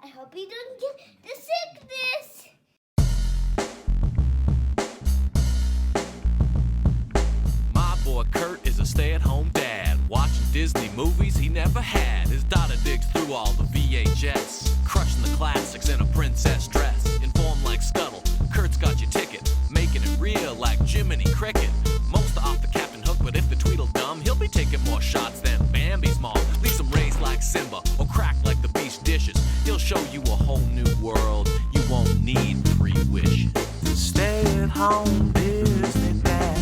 I hope you don't get the sickness. My boy Kurt is a stay-at-home dad, watching Disney movies he never had. His daughter digs through all the VHS, crushing the classics in a princess dress. Informed like Scuttle, Kurt's got your ticket, making it real like Jiminy Cricket. Most off the Captain Hook, but if the Tweedle dumb, he'll be taking more shots than Bambi's mom. Leaves him raised like Simba, or cracked like the beast dishes. He'll show you a whole new world, you won't need 3 wishes. Stay-at-home Disney dad.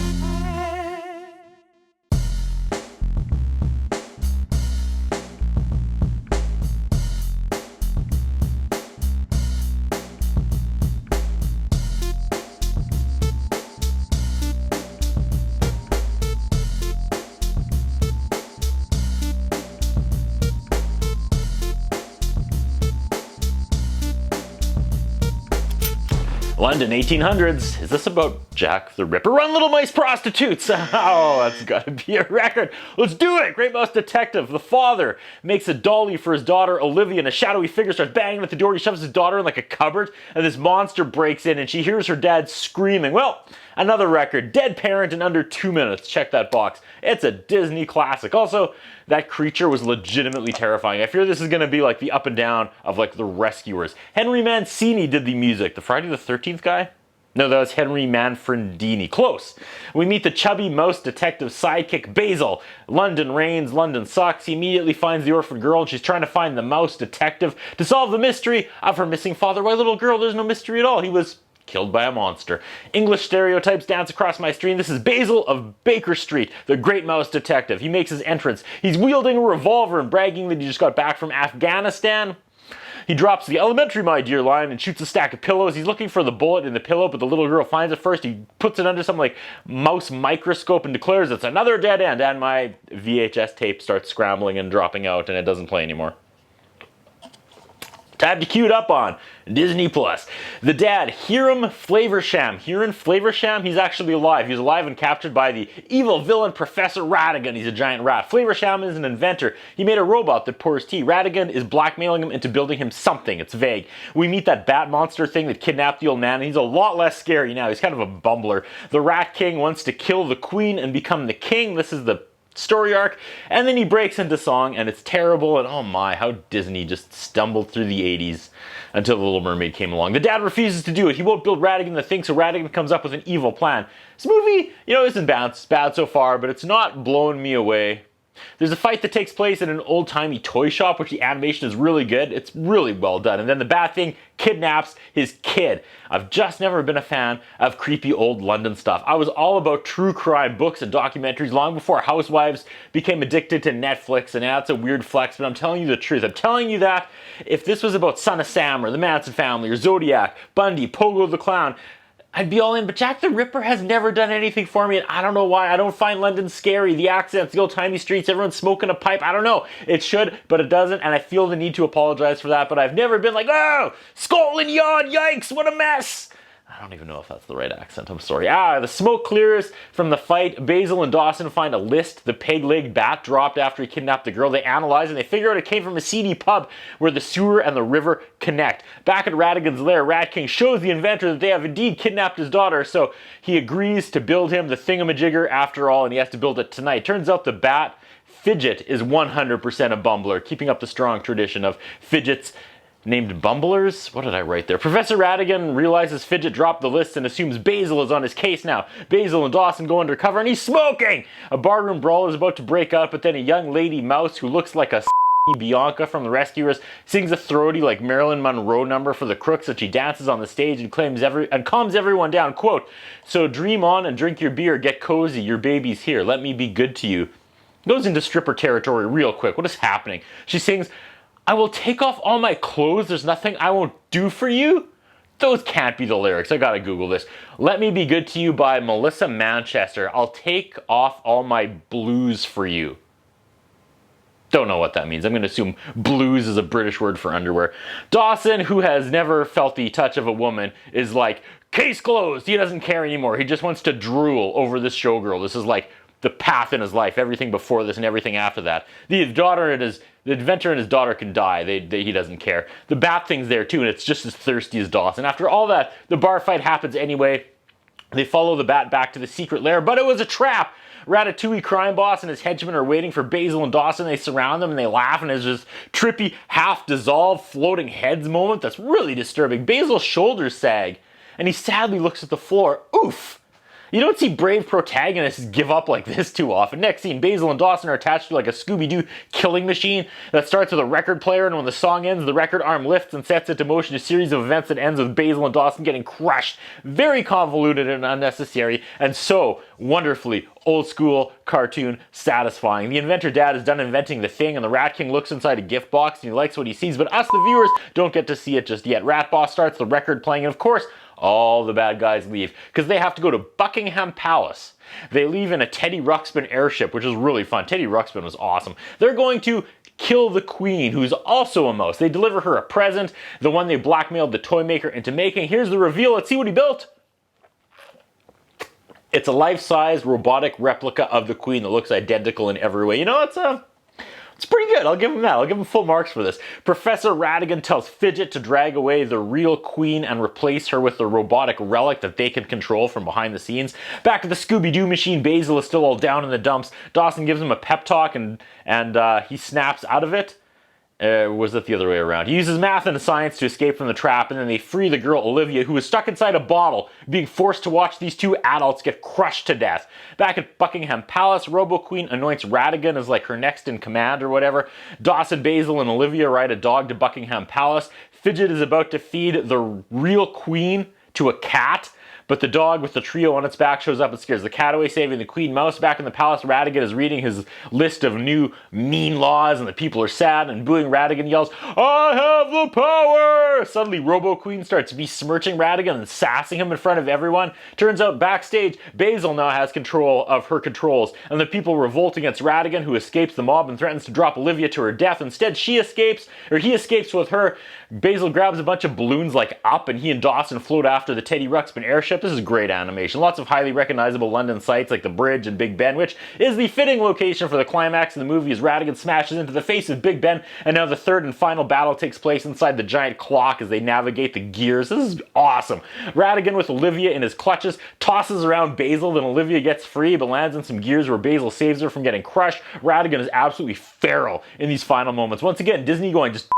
London, 1800s. Is this about Jack the Ripper? Run, little mice prostitutes! Oh, that's gotta be a record. Let's do it! Great Mouse Detective. The father makes a dolly for his daughter, Olivia, and a shadowy figure starts banging at the door. He shoves his daughter in like a cupboard, and this monster breaks in, and she hears her dad screaming. Well, another record. Dead parent in under 2 minutes. Check that box. It's a Disney classic. Also, that creature was legitimately terrifying. I fear this is going to be like the up and down of like The Rescuers. Henry Mancini did the music. The Friday the 13th guy? No, that was Henry Manfredini. Close. We meet the chubby mouse detective sidekick Basil. London rains, London sucks. He immediately finds the orphan girl and she's trying to find the mouse detective to solve the mystery of her missing father. Why, little girl, there's no mystery at all. He was killed by a monster. English stereotypes dance across my screen. This is Basil of Baker Street, the great mouse detective. He makes his entrance. He's wielding a revolver and bragging that he just got back from Afghanistan. He drops the "elementary, my dear" line and shoots a stack of pillows. He's looking for the bullet in the pillow, but the little girl finds it first. He puts it under some like mouse microscope and declares it's another dead end. And my VHS tape starts scrambling and dropping out and it doesn't play anymore. Time to queue it up on Disney Plus. The dad, Hiram Flaversham. He's actually alive. He was alive and captured by the evil villain Professor Ratigan. He's a giant rat. Flaversham is an inventor. He made a robot that pours tea. Ratigan is blackmailing him into building him something. It's vague. We meet that bat monster thing that kidnapped the old man, and he's a lot less scary now. He's kind of a bumbler. The Rat King wants to kill the queen and become the king. This is the story arc, and then he breaks into song and it's terrible, and oh my, how Disney just stumbled through the 80s until The Little Mermaid came along. The dad refuses to do it. He won't build Ratigan the thing, so Ratigan comes up with an evil plan. This movie, isn't bad so far, but it's not blowing me away. There's a fight that takes place in an old-timey toy shop, which the animation is really good. It's really well done. And then the bad thing kidnaps his kid. I've just never been a fan of creepy old London stuff. I was all about true crime books and documentaries long before housewives became addicted to Netflix, and that's a weird flex, but I'm telling you the truth. I'm telling you that if this was about Son of Sam or the Manson family or Zodiac, Bundy, Pogo the Clown, I'd be all in, but Jack the Ripper has never done anything for me, and I don't know why. I don't find London scary. The accents, the old-timey streets, everyone's smoking a pipe. I don't know. It should, but it doesn't, and I feel the need to apologize for that, but I've never been like, oh, Scotland Yard, yikes, what a mess. I don't even know if that's the right accent. I'm sorry. The smoke clears from the fight. Basil and Dawson find a list the peg-legged bat dropped after he kidnapped the girl. They analyze and they figure out it came from a seedy pub where the sewer and the river connect. Back at Ratigan's lair, Rat King shows the inventor that they have indeed kidnapped his daughter, so he agrees to build him the thingamajigger after all, and he has to build it tonight. Turns out the bat, Fidget, is 100% a bumbler, keeping up the strong tradition of Fidgets named bumblers? What did I write there? Professor Ratigan realizes Fidget dropped the list and assumes Basil is on his case now. Basil and Dawson go undercover and he's smoking! A barroom brawl is about to break out, but then a young lady mouse who looks like a Bianca from The Rescuers sings a throaty like Marilyn Monroe number for the crooks that she dances on the stage and calms everyone down. Quote, "So dream on and drink your beer, get cozy, your baby's here, let me be good to you." Goes into stripper territory real quick. What is happening? She sings, "I will take off all my clothes, there's nothing I won't do for you." Those can't be the lyrics, I gotta Google this. "Let Me Be Good to You" by Melissa Manchester. "I'll take off all my blues for you." Don't know what that means. I'm gonna assume blues is a British word for underwear. Dawson, who has never felt the touch of a woman, is like, case closed, he doesn't care anymore. He just wants to drool over this showgirl. This is like the path in his life, everything before this and everything after that. The daughter is The inventor and his daughter can die. He doesn't care. The bat thing's there too, and it's just as thirsty as Dawson. After all that, the bar fight happens anyway. They follow the bat back to the secret lair, but it was a trap. Ratatouille crime boss and his henchmen are waiting for Basil and Dawson. They surround them and they laugh, and there's this trippy, half-dissolved, floating heads moment that's really disturbing. Basil's shoulders sag, and he sadly looks at the floor. Oof! You don't see brave protagonists give up like this too often. Next scene, Basil and Dawson are attached to like a Scooby-Doo killing machine that starts with a record player, and when the song ends, the record arm lifts and sets into motion a series of events that ends with Basil and Dawson getting crushed. Very convoluted and unnecessary, and so wonderfully old school, cartoon, satisfying. The inventor dad is done inventing the thing, and the Rat King looks inside a gift box and he likes what he sees, but us, the viewers, don't get to see it just yet. Rat Boss starts the record playing, and of course, all the bad guys leave because they have to go to Buckingham Palace. They leave in a Teddy Ruxpin airship, which is really fun. Teddy Ruxpin was awesome. They're going to kill the queen, who's also a mouse. They deliver her a present, the one they blackmailed the toy maker into making. Here's the reveal. Let's see what he built. It's a life-size robotic replica of the queen that looks identical in every way. You know, it's pretty good. I'll give him that. I'll give him full marks for this. Professor Ratigan tells Fidget to drag away the real queen and replace her with the robotic relic that they can control from behind the scenes. Back to the Scooby-Doo machine. Basil is still all down in the dumps. Dawson gives him a pep talk and he snaps out of it. Was it the other way around? He uses math and science to escape from the trap, and then they free the girl Olivia, who is stuck inside a bottle, being forced to watch these two adults get crushed to death. Back at Buckingham Palace, Robo Queen anoints Ratigan as like her next in command or whatever. Dawson, Basil, and Olivia ride a dog to Buckingham Palace. Fidget is about to feed the real queen to a cat, but the dog with the trio on its back shows up and scares the cat away, saving the queen mouse. Back in the palace, Ratigan is reading his list of new mean laws, and the people are sad and booing. Ratigan yells, "I have the power!" Suddenly, Robo Queen starts besmirching Ratigan and sassing him in front of everyone. Turns out, backstage, Basil now has control of her controls, and the people revolt against Ratigan, who escapes the mob and threatens to drop Olivia to her death. Instead, he escapes with her. Basil grabs a bunch of balloons like Up, and he and Dawson float after the Teddy Ruxpin airship. This is great animation. Lots of highly recognizable London sights like the bridge and Big Ben, which is the fitting location for the climax of the movie as Ratigan smashes into the face of Big Ben, and now the third and final battle takes place inside the giant clock as they navigate the gears. This is awesome. Ratigan with Olivia in his clutches tosses around Basil, then Olivia gets free but lands in some gears where Basil saves her from getting crushed. Ratigan is absolutely feral in these final moments. Once again, Disney going just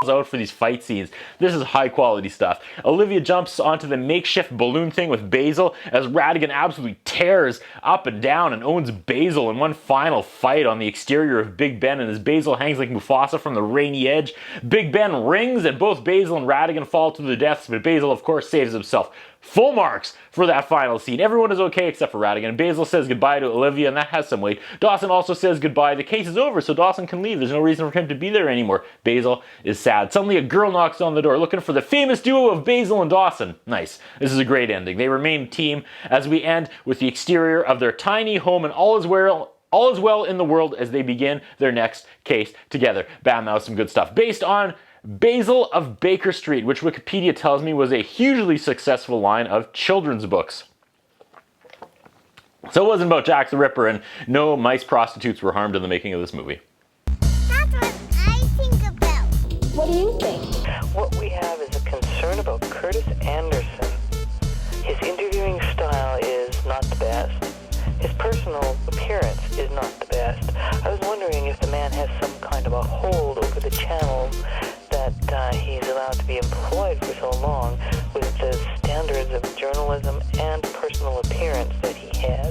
out for these fight scenes. This is high quality stuff. Olivia jumps onto the makeshift balloon thing with Basil as Ratigan absolutely tears up and down and owns Basil in one final fight on the exterior of Big Ben, and as Basil hangs like Mufasa from the rainy edge, Big Ben rings and both Basil and Ratigan fall to their deaths, but Basil of course saves himself. Full marks for that final scene. Everyone is okay except for Ratigan. Basil says goodbye to Olivia, and that has some weight. Dawson also says goodbye. The case is over, so Dawson can leave. There's no reason for him to be there anymore. Basil is sad. Suddenly a girl knocks on the door looking for the famous duo of Basil and Dawson. Nice. This is a great ending. They remain a team as we end with the exterior of their tiny home, and all is well in the world as they begin their next case together. Bam, that was some good stuff. Based on Basil of Baker Street, which Wikipedia tells me was a hugely successful line of children's books. So it wasn't about Jack the Ripper, and no mice prostitutes were harmed in the making of this movie. That's what I think about. What do you think? What we have is a concern about Curtis Anderson. His interviewing style is not the best. His personal appearance is not the best. I was wondering if the man has some kind of a hold over the channel that he's allowed to be employed for so long with the standards of journalism and personal appearance that he has.